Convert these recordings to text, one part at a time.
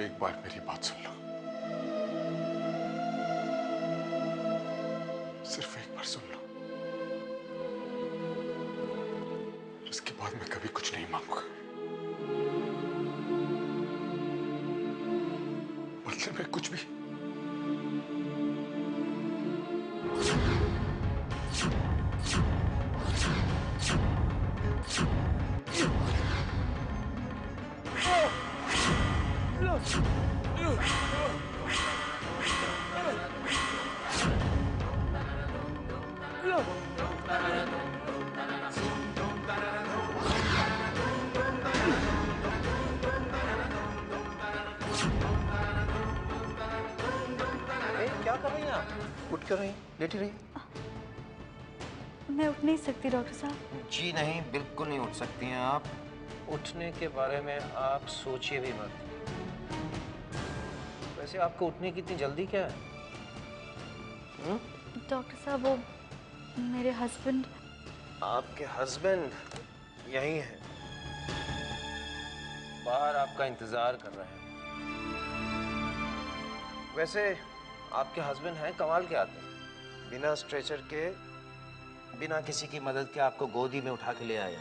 एक बार मेरी बात सुन लो, सिर्फ एक बार सुन लो। इसके बाद मैं कभी कुछ नहीं मांगूंगा, बदले में कुछ भी। क्या कर रही हैं आप? उठ क्यों रही? लेटी रही? मैं उठ नहीं सकती डॉक्टर साहब। जी नहीं, बिल्कुल नहीं उठ सकती हैं आप। उठने के बारे में आप सोचिए भी मत। वैसे आपको उठने की इतनी जल्दी क्या है? डॉक्टर साहब वो मेरे हस्बैंड। आपके हस्बैंड यहीं हैं, बाहर आपका इंतजार कर रहे हैं। वैसे आपके हस्बैंड हैं कमाल के आदमी, बिना स्ट्रेचर के, बिना किसी की मदद के आपको गोदी में उठा के ले आया।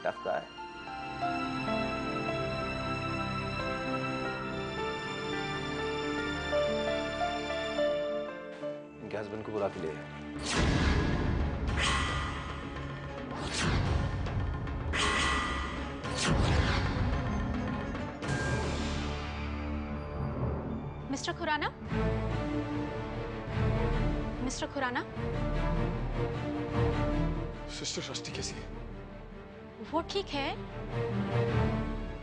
Tough guy. इनके हस्बैंड को बुला के ले आया। Mister Khurana, mister Khurana. Sister Srishti कैसी है? वो ठीक है,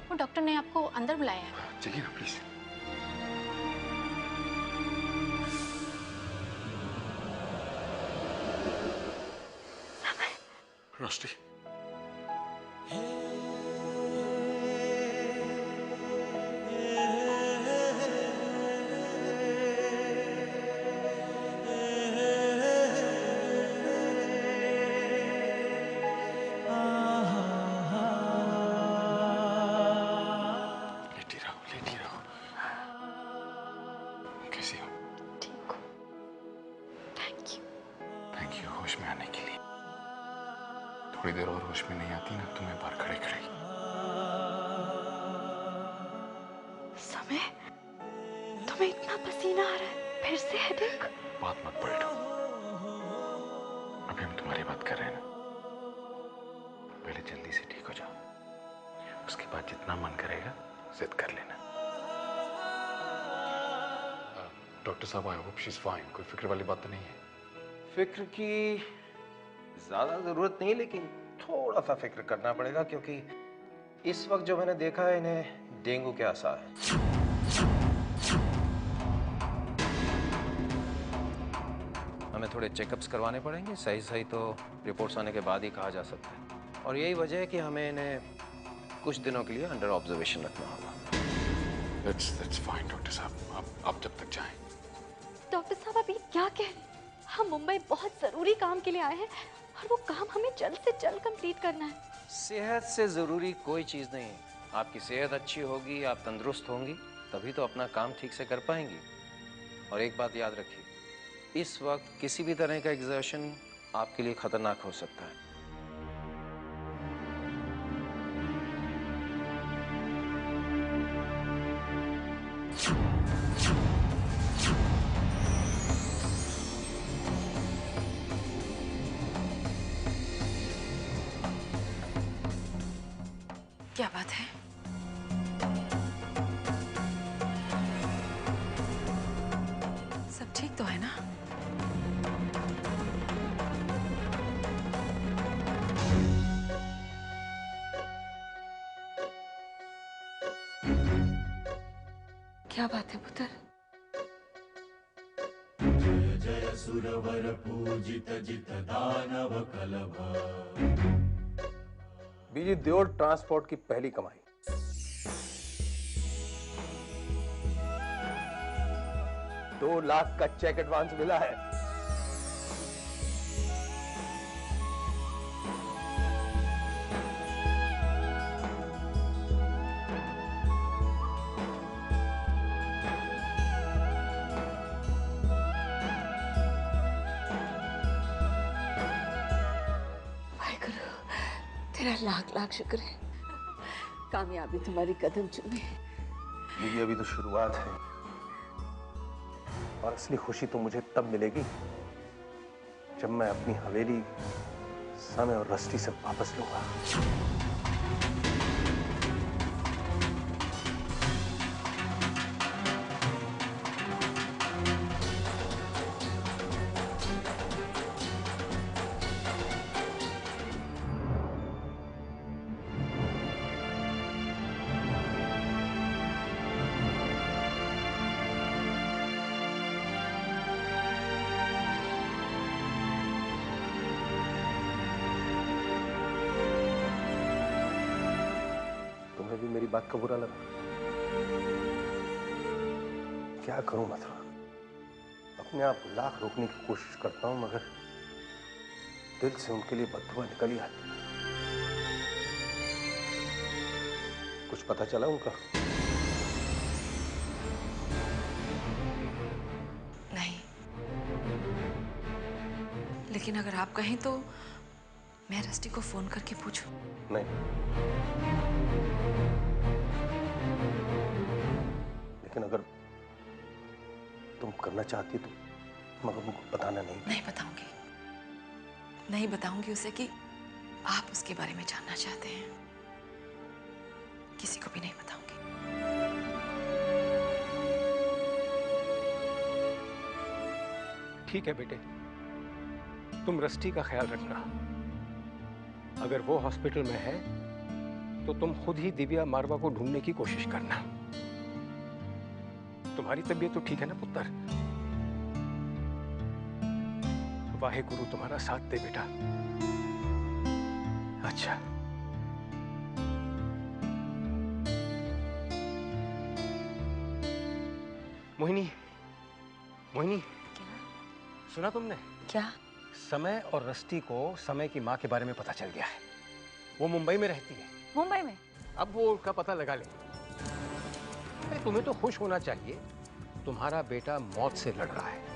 वो डॉक्टर ने आपको अंदर बुलाया है। चलिए ना प्लीज। सृष्टि, होश में आने के लिए। थोड़ी देर और होश में नहीं आती ना तुम्हें बाहर खड़े खड़े। समय, तुम्हें इतना पसीना आ रहा है, फिर से हेडेक? बात मत पलटो, अभी हम तुम्हारी बात कर रहे हैं ना। पहले जल्दी से ठीक हो जाओ, उसके बाद जितना मन करेगा जिद कर लेना। डॉक्टर साहब, I hope she is fine. कोई फिक्र वाली बात तो नहीं है? फिक्र की ज्यादा जरूरत नहीं, लेकिन थोड़ा सा फिक्र करना पड़ेगा, क्योंकि इस वक्त जो मैंने देखा है इन्हें डेंगू के आसार हैं। हमें थोड़े चेकअप्स करवाने पड़ेंगे, सही सही तो रिपोर्ट्स आने के बाद ही कहा जा सकता है, और यही वजह है कि हमें इन्हें कुछ दिनों के लिए अंडर ऑब्जर्वेशन रखना होगा। That's fine, डॉक्टर साहब, आप जब तक चाहें। डॉक्टर साहब आप ये क्या कह रहे हैं? हम मुंबई बहुत जरूरी काम के लिए आए हैं और वो काम हमें जल्द से जल्द कंप्लीट करना है। सेहत से जरूरी कोई चीज नहीं। आपकी सेहत अच्छी होगी, आप तंदुरुस्त होंगी, तभी तो अपना काम ठीक से कर पाएंगी। और एक बात याद रखिए, इस वक्त किसी भी तरह का एक्सर्शन आपके लिए खतरनाक हो सकता है। क्या बात है? सब ठीक तो है ना? क्या बात है पुत्र? जय जय सुरवर पूजित जित दानव कलभ। बीजी देओल ट्रांसपोर्ट की पहली कमाई। ₹2 लाख का चेक एडवांस मिला है। तेरा लाख लाख शुक्र है, कामयाबी तुम्हारी कदम चूमे। बीवी अभी तो शुरुआत है, और असली खुशी तो मुझे तब मिलेगी जब मैं अपनी हवेली समय और रस्टी से वापस लूंगा। तुम्हें भी मेरी बात का बुरा लगा? क्या करूं मथुरा, अपने आप लाख रोकने की कोशिश करता हूं, मगर दिल से उनके लिए बददुआ निकल ही आती है। कुछ पता चला उनका? नहीं, लेकिन अगर आप कहें तो मैं रस्टी को फोन करके पूछूं। नहीं, लेकिन अगर तुम करना चाहती तो मगर उनको बताना नहीं। नहीं बताऊंगी, नहीं बताऊंगी उसे कि आप उसके बारे में जानना चाहते हैं। किसी को भी नहीं बताऊंगी। ठीक है बेटे, तुम रस्टी का ख्याल रखना। अगर वो हॉस्पिटल में है तो तुम खुद ही दिव्या मारवा को ढूंढने की कोशिश करना। तुम्हारी तबीयत तो ठीक है ना पुत्र? वाहे गुरु तुम्हारा साथ दे बेटा। अच्छा, मोहिनी, मोहिनी, सुना तुमने? क्या? समय और रस्टी को समय की माँ के बारे में पता चल गया है। वो मुंबई में रहती है। मुंबई में? अब वो उसका पता लगा ले। अरे तुम्हें तो खुश होना चाहिए, तुम्हारा बेटा मौत से लड़ रहा है।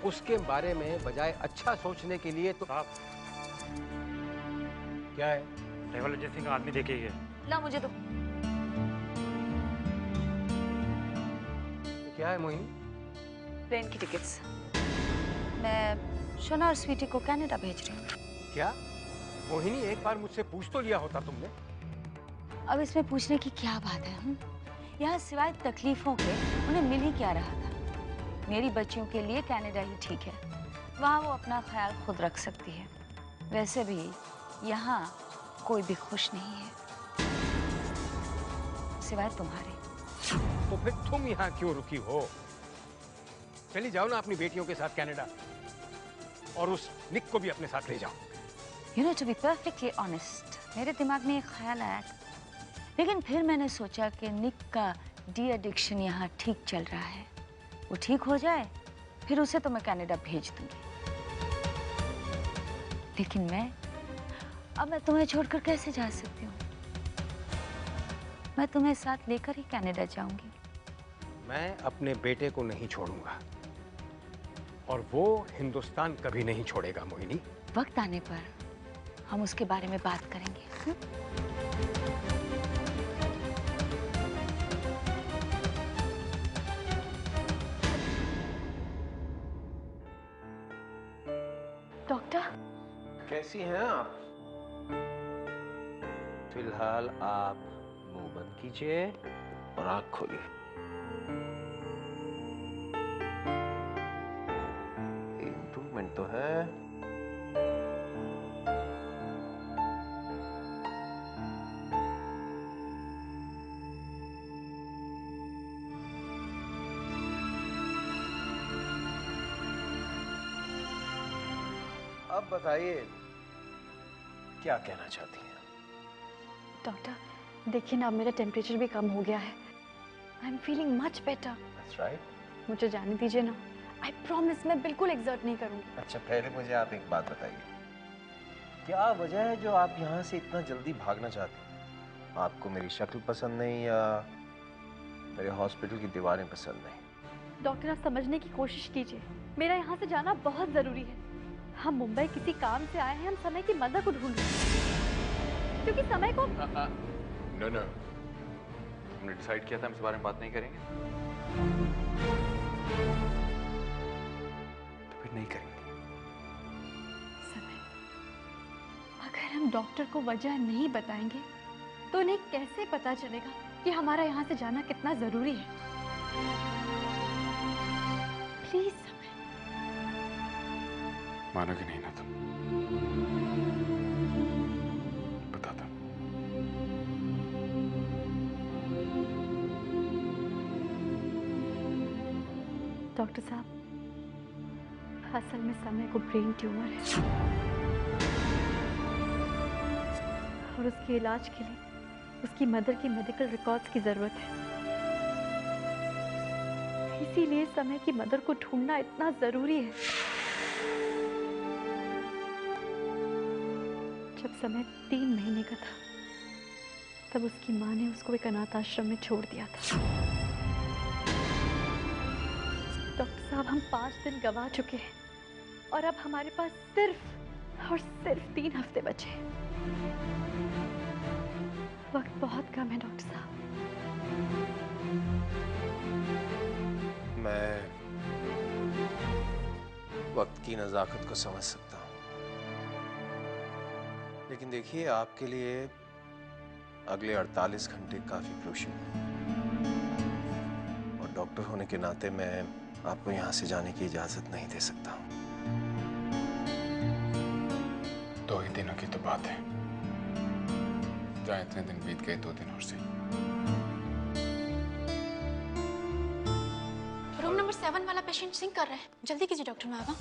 उसके बारे में बजाय अच्छा सोचने के लिए तो आप क्या है? टेबल एजेंसी का आदमी देखे गए। ला मुझे तो। क्या है मोहिनी? प्लेन की टिकट्स। मैं शोना और स्वीटी को कनाडा भेज रही हूँ। क्या मोहिनी, एक बार मुझसे पूछ तो लिया होता तुमने। अब इसमें पूछने की क्या बात है? यहाँ सिवाय तकलीफों के उन्हें मिल ही क्या रहा था। मेरी बच्चियों के लिए कनाडा ही ठीक है, वहाँ वो अपना ख्याल खुद रख सकती है। वैसे भी यहाँ कोई भी खुश नहीं है सिवाय तुम्हारे। तो फिर तुम यहाँ क्यों रुकी हो? चली जाओ ना अपनी बेटियों के साथ कनाडा, और उस निक को भी अपने साथ ले जाओ। You know, to be perfectly honest, मेरे दिमाग में एक ख्याल आया, लेकिन फिर मैंने सोचा कि निक का डी एडिक्शन यहाँ ठीक चल रहा है। वो ठीक हो जाए फिर उसे तो मैं कनाडा भेज दूंगी। लेकिन मैं तुम्हें छोड़कर कैसे जा सकती हूँ? मैं तुम्हें साथ लेकर ही कनाडा जाऊंगी। मैं अपने बेटे को नहीं छोड़ूंगा, और वो हिंदुस्तान कभी नहीं छोड़ेगा मोहिनी। वक्त आने पर हम उसके बारे में बात करेंगे। डॉक्टर, कैसी हैं आप? फिलहाल आप मुंह बंद कीजिए और आंख खोलिए। इम्प्रूवमेंट तो है। अब बताइए क्या कहना चाहती हैं? डॉक्टर देखिए ना, अब मेरा टेम्परेचर भी कम हो गया है। I am feeling much better. That's right. मुझे जाने दीजिए ना। आई प्रॉमिस मैं बिल्कुल एक्सर्ट नहीं करूंगी। अच्छा, पहले मुझे आप एक बात बताइए, क्या वजह है जो आप यहाँ से इतना जल्दी भागना चाहती हैं? आपको मेरी शक्ल पसंद नहीं या मेरे हॉस्पिटल की दीवारें पसंद नहीं? डॉक्टर आप समझने की कोशिश कीजिए, मेरा यहाँ से जाना बहुत जरूरी है। हम मुंबई किसी काम से आए हैं, हम समय की मदद को ढूंढ रहे हैं। क्योंकि समय को नो नो, हमने डिसाइड किया था हम इस बारे में बात नहीं करेंगे, तो फिर नहीं करेंगे। समय, अगर हम डॉक्टर को वजह नहीं बताएंगे तो उन्हें कैसे पता चलेगा कि हमारा यहाँ से जाना कितना जरूरी है? प्लीज समय। मानोगे नहीं ना तुम? बताता हूं। डॉक्टर साहब, असल में समय को ब्रेन ट्यूमर है और उसके इलाज के लिए उसकी मदर की मेडिकल रिकॉर्ड्स की जरूरत है। इसीलिए समय की मदर को ढूंढना इतना जरूरी है। जब समय 3 महीने का था तब उसकी माँ ने उसको एक अनाथ आश्रम में छोड़ दिया था। डॉक्टर साहब, हम 5 दिन गवा चुके हैं और अब हमारे पास सिर्फ और सिर्फ 3 हफ्ते बचे हैं। वक्त बहुत कम है डॉक्टर साहब। मैं वक्त की नज़ाकत को समझ सकता हूँ, लेकिन देखिए आपके लिए अगले 48 घंटे काफी क्रूशियल हैं और डॉक्टर होने के नाते मैं आपको यहाँ से जाने की इजाजत नहीं दे सकता हूँ। 2 ही दिनों की तो बात है, जहाँ इतने दिन बीत गए 2 दिन और से। रूम नंबर 7 वाला पेशेंट सिंक कर रहा है, जल्दी कीजिए डॉक्टर मारवा।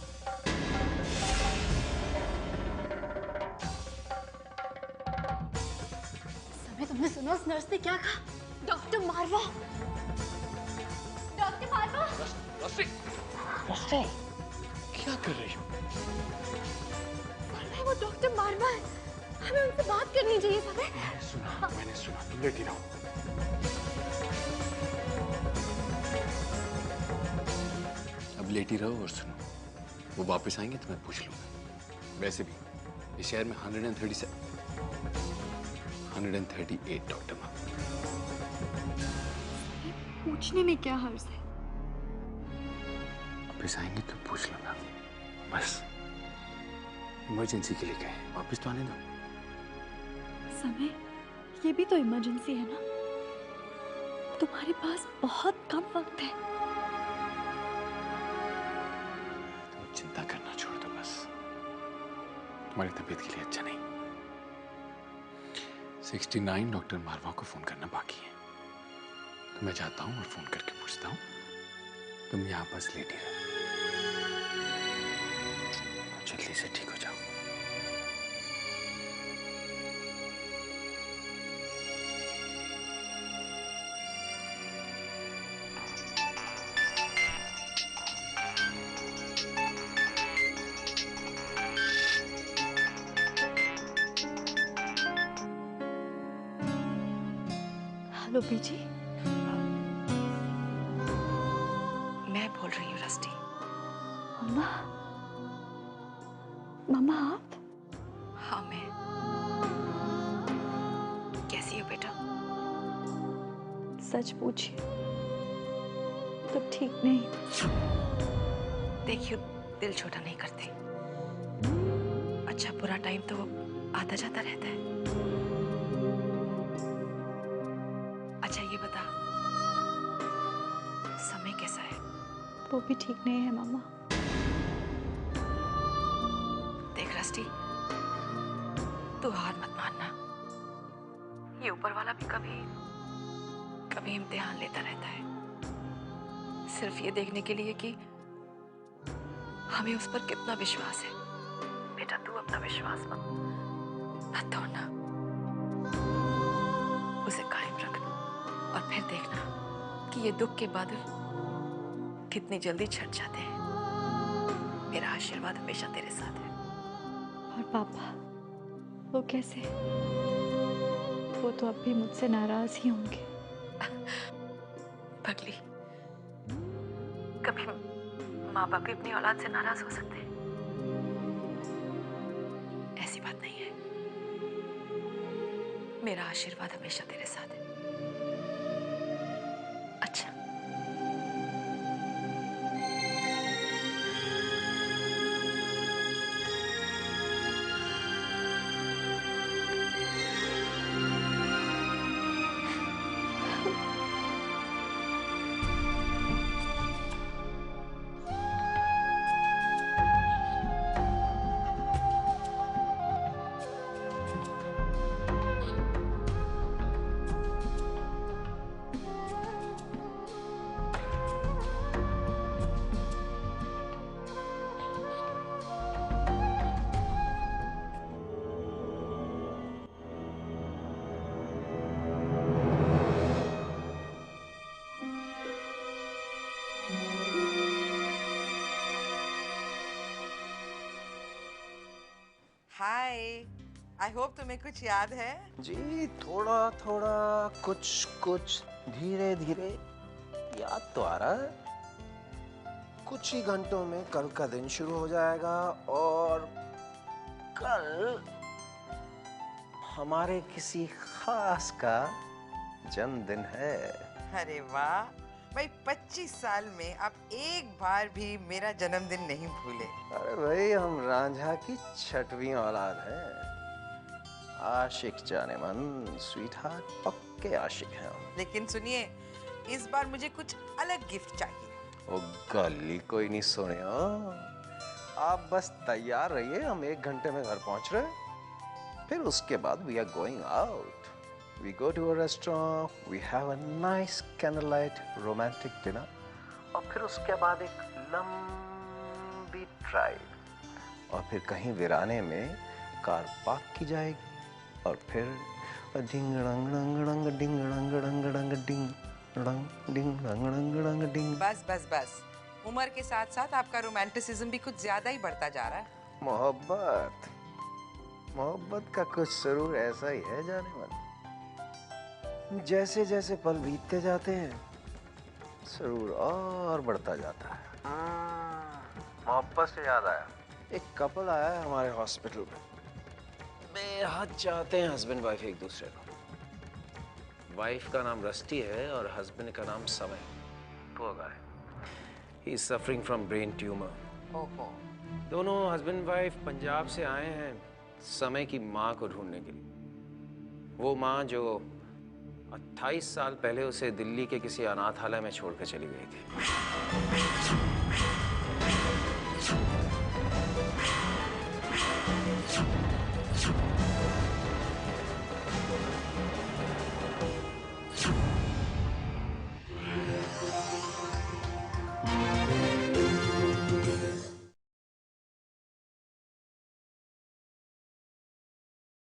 समय तुमने सुना उस नर्स ने क्या कहा? डॉक्टर मारवा, डॉक्टर मारवा। क्या कर रही हो? वो डॉक्टर मारवा है, हमें उनसे बात करनी चाहिए। समय मैंने सुना, तुम लेटी रहो। अब लेटी रहो और सुनो, वो वापस आएंगे तो मैं पूछ लूंगा। वैसे भी इस शहर में 138 डॉक्टर माँ। पूछने में क्या हर्ज है? वापस आएंगे तो पूछ लूंगा, बस इमरजेंसी के लिए गए, वापस तो आने दो। समय, ये भी तो इमरजेंसी है ना? तुम्हारे पास बहुत कम वक्त है। तुम चिंता करना छोड़ दो बस, तुम्हारी तबीयत के लिए अच्छा नहीं। 69 डॉक्टर मारवा को फोन करना बाकी है, तो मैं जाता हूँ और फोन करके पूछता हूँ। तुम यहाँ बस लेटी रहो, जल्दी से ठीक हो जाओ। हेलो बीजी। मैं बोल रही हूँ रस्टी। मम्मा, मम्मा आप? हाँ मैं। कैसी हो बेटा? सच पूछिए तो ठीक नहीं। देखियो, दिल छोटा नहीं करते। अच्छा बुरा टाइम तो आता जाता रहता है। अच्छा ये बता, समय कैसा है? वो भी ठीक नहीं है मम्मा। देख रस्टी, तू हार मत मानना। ये ऊपर वाला भी कभी कभी इम्तिहान लेता रहता है, सिर्फ ये देखने के लिए कि हमें उस पर कितना विश्वास है। बेटा तू अपना विश्वास मत तोड़ना, उसे कायम रखना और फिर देखना कि ये दुख के बादल कितनी जल्दी छट जाते हैं। मेरा आशीर्वाद हमेशा तेरे साथ है। और पापा, वो कैसे? वो तो अब भी मुझसे नाराज ही होंगे। पगली, कभी माँ बाप भी अपनी औलाद से नाराज हो सकते हैं? ऐसी बात नहीं है। मेरा आशीर्वाद हमेशा तेरे साथ है। अच्छा, हाय, आई होप तुम्हें कुछ याद है। जी थोड़ा थोड़ा कुछ कुछ धीरे धीरे याद तो आ रहा है। कुछ ही घंटों में कल का दिन शुरू हो जाएगा और कल हमारे किसी खास का जन्मदिन है। अरे वाह भाई, 25 साल में आप एक बार भी मेरा जन्मदिन नहीं भूले। अरे भाई हम रांझा की 6वीं औलाद हैं। आशिक जाने मन, स्वीट हार्ट, पक्के आशिक हैं हम। लेकिन सुनिए, इस बार मुझे कुछ अलग गिफ्ट चाहिए। ओ गली कोई नहीं सुनियो, आप बस तैयार रहिए, हम 1 घंटे में घर पहुंच रहे हैं। फिर उसके बाद we are going out. We go to a restaurant, we have a nice candlelight romantic dinner, और फिर उसके बाद एक लंबी ड्राइव, और फिर कहीं वीराने में कार पार्क की जाएगी, और फिर डिंग डंग डंग डंग डिंग डंग डंग डंग डिंग डंग डिंग डंग डंग डंग डिंग। बस बस बस, उम्र के साथ साथ आपका रोमांटिसिज्म भी कुछ ज्यादा ही बढ़ता जा रहा है। मोहब्बत, मोहब्बत का कुछ सुरूर ऐसा ही है जाने मन। जैसे जैसे पल बीतते जाते हैं, सुरूर और बढ़ता जाता है। मोहब्बत से याद आया, एक कपल आया है हमारे हॉस्पिटल में। बेहद चाहते हैं हस्बैंड वाइफ एक दूसरे को। वाइफ का नाम रस्टी है और हस्बैंड का नाम समय। Poor guy, he is suffering from brain tumour. ओहो। दोनों हस्बैंड वाइफ पंजाब से आए हैं समय की माँ को ढूंढने के लिए। वो माँ जो 28 साल पहले उसे दिल्ली के किसी अनाथालय में छोड़कर चली गई थी।